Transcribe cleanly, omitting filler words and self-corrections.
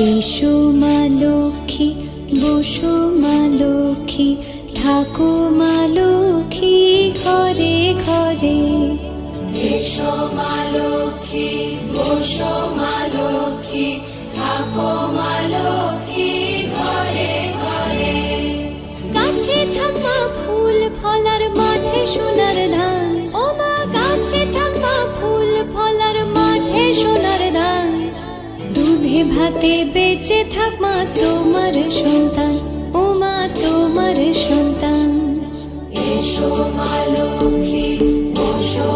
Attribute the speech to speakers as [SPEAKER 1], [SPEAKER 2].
[SPEAKER 1] এসো মা লক্ষ্মী, বসো মা লক্ষ্মী, থাকো মা লক্ষ্মী ঘরে ঘরে।
[SPEAKER 2] এসো মা লক্ষ্মী, বসো মা লক্ষ্মী, থাকো মা লক্ষ্মী ঘরে ঘরে।
[SPEAKER 1] গাছে থাকা ফুল ফলার মাঠে সোনার ধান, ও মা গাছে থাকা ফুল ফলার মাঠে সোনার ধান। দুধে ভাতে বেঁচে থাক মা তোমার সন্তান, ও মা তোমার সন্তান।
[SPEAKER 2] এসো মা লক্ষ্মী, বসো